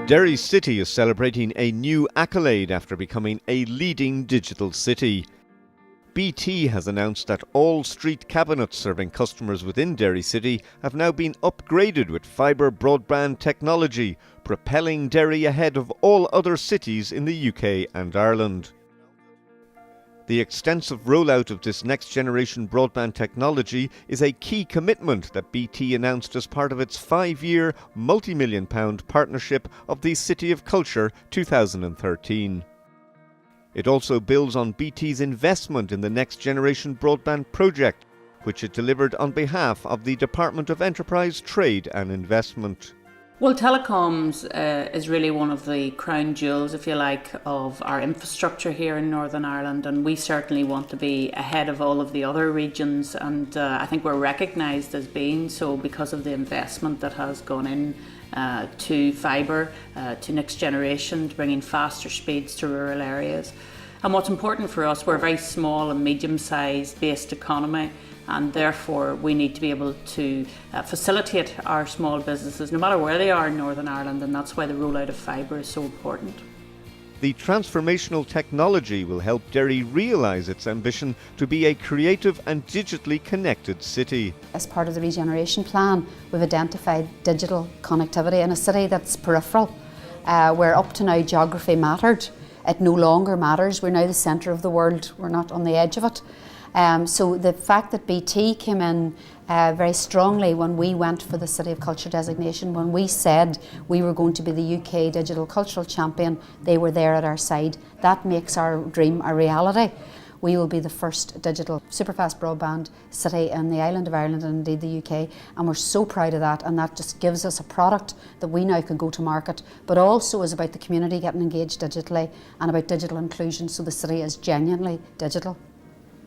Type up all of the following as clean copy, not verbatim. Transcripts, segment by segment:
Derry City is celebrating a new accolade after becoming a leading digital city. BT has announced that all street cabinets serving customers within Derry City have now been upgraded with Fibre Broadband technology, propelling Derry ahead of all other cities in the UK and Ireland. The extensive rollout of this next-generation broadband technology is a key commitment that BT announced as part of its 5-year, multi-million-pound partnership of the City of Culture 2013. It also builds on BT's investment in the next-generation broadband project, which it delivered on behalf of the Department of Enterprise, Trade and Investment. Well, telecoms is really one of the crown jewels, if you like, of our infrastructure here in Northern Ireland, and we certainly want to be ahead of all of the other regions, and I think we're recognised as being so because of the investment that has gone in to fibre, to next generation, to bringing faster speeds to rural areas. And what's important for us, we're a very small and medium-sized based economy, and therefore we need to be able to facilitate our small businesses no matter where they are in Northern Ireland, and that's why the rollout of fibre is so important. The transformational technology will help Derry realise its ambition to be a creative and digitally connected city. As part of the regeneration plan, we've identified digital connectivity in a city that's peripheral, where up to now geography mattered. It no longer matters. We're now the centre of the world. We're not on the edge of it. So the fact that BT came in very strongly when we went for the City of Culture designation, when we said we were going to be the UK digital cultural champion, they were there at our side. That makes our dream a reality. We will be the first digital superfast broadband city in the island of Ireland and indeed the UK, and we're so proud of that, and that just gives us a product that we now can go to market, but also is about the community getting engaged digitally and about digital inclusion, so the city is genuinely digital.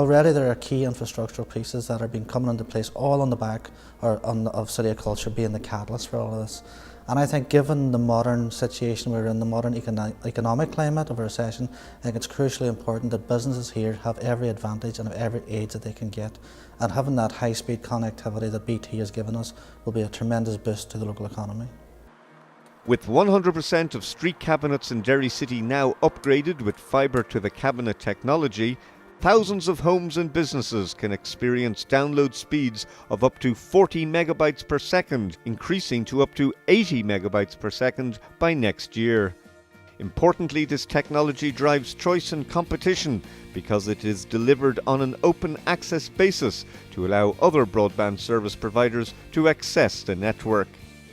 Already there are key infrastructural pieces that are being coming into place all on the back of City of Culture being the catalyst for all of this. And I think given the modern situation we're in, the modern economic climate of a recession, I think it's crucially important that businesses here have every advantage and have every aid that they can get. And having that high-speed connectivity that BT has given us will be a tremendous boost to the local economy. With 100% of street cabinets in Derry City now upgraded with fibre to the cabinet technology, thousands of homes and businesses can experience download speeds of up to 40 megabytes per second, increasing to up to 80 megabytes per second by next year. Importantly, this technology drives choice and competition because it is delivered on an open access basis to allow other broadband service providers to access the network.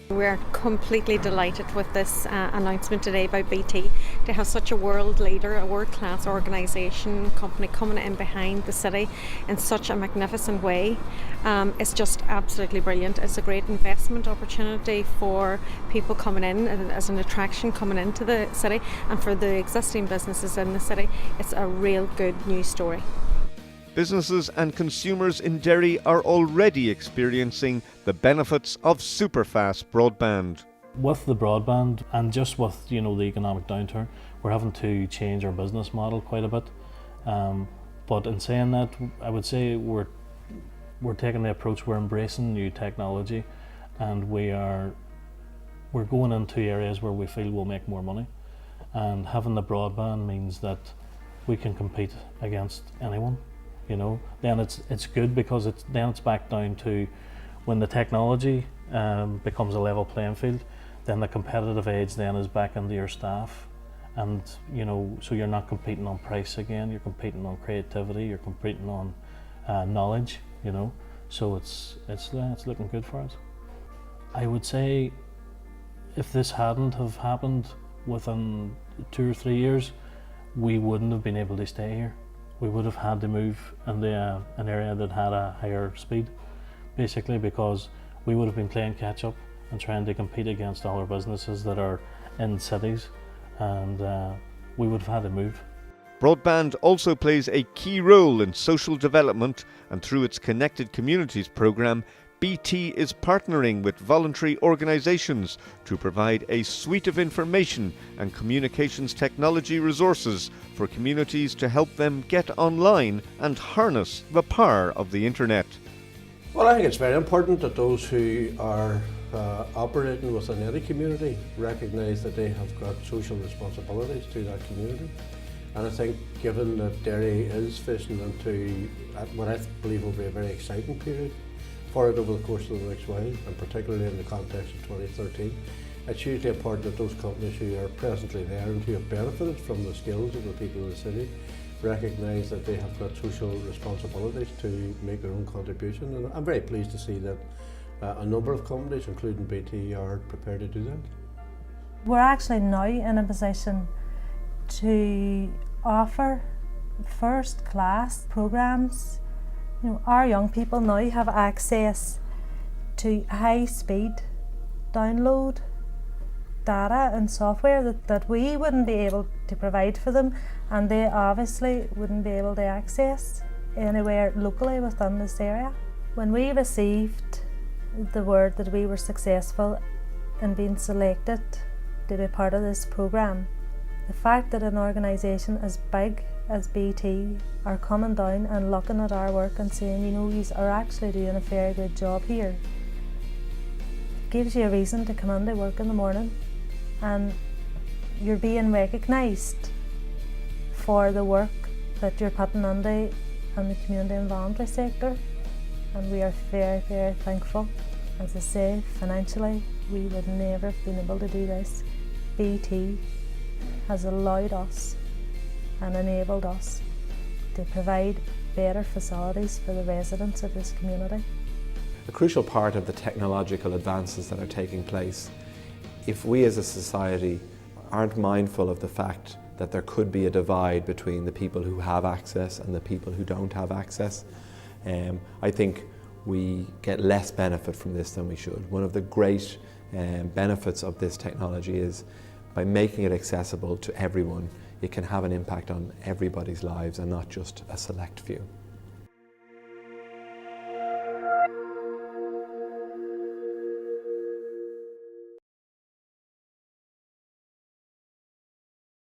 We're completely delighted with this announcement today by BT to have such a world leader, a world-class organisation, company coming in behind the city in such a magnificent way. It's just absolutely brilliant. It's a great investment opportunity for people coming in as an attraction coming into the city, and for the existing businesses in the city, it's a real good news story. Businesses and consumers in Derry are already experiencing the benefits of superfast broadband. With the broadband and just with the economic downturn, we're having to change our business model quite a bit. But in saying that, I would say we're taking the approach, we're embracing new technology, and we're going into areas where we feel we'll make more money. And having the broadband means that we can compete against anyone. Then it's good because it's back down to when the technology becomes a level playing field, then the competitive edge then is back into your staff, and so you're not competing on price again, you're competing on creativity, you're competing on knowledge, so it's looking good for us. I would say if this hadn't have happened within 2 or 3 years, we wouldn't have been able to stay here. We would have had to move into an area that had a higher speed, basically because we would have been playing catch up and trying to compete against other businesses that are in cities, and we would have had to move. Broadband also plays a key role in social development, and through its Connected Communities programme, BT is partnering with voluntary organisations to provide a suite of information and communications technology resources for communities to help them get online and harness the power of the internet. Well, I think it's very important that those who are operating within any community recognise that they have got social responsibilities to that community. And I think given that Derry is facing into what I believe will be a very exciting period for it over the course of the next while, and particularly in the context of 2013, it's hugely important that those companies who are presently there and who have benefited from the skills of the people of the city recognise that they have got social responsibilities to make their own contribution. And I'm very pleased to see that a number of companies, including BT, are prepared to do that. We're actually now in a position to offer first-class programmes. You know, our young people now have access to high-speed download data and software that we wouldn't be able to provide for them, and they obviously wouldn't be able to access anywhere locally within this area. When we received the word that we were successful in being selected to be part of this programme, the fact that an organisation as big as BT are coming down and looking at our work and saying, you know, you are actually doing a very good job here, gives you a reason to come in to work in the morning, and you're being recognised for the work that you're putting into in the community and voluntary sector, and we are very, very thankful. As I say, financially we would never have been able to do this. BT has allowed us and enabled us to provide better facilities for the residents of this community. A crucial part of the technological advances that are taking place, if we as a society aren't mindful of the fact that there could be a divide between the people who have access and the people who don't have access, I think we get less benefit from this than we should. One of the great benefits of this technology is by making it accessible to everyone, it can have an impact on everybody's lives and not just a select few.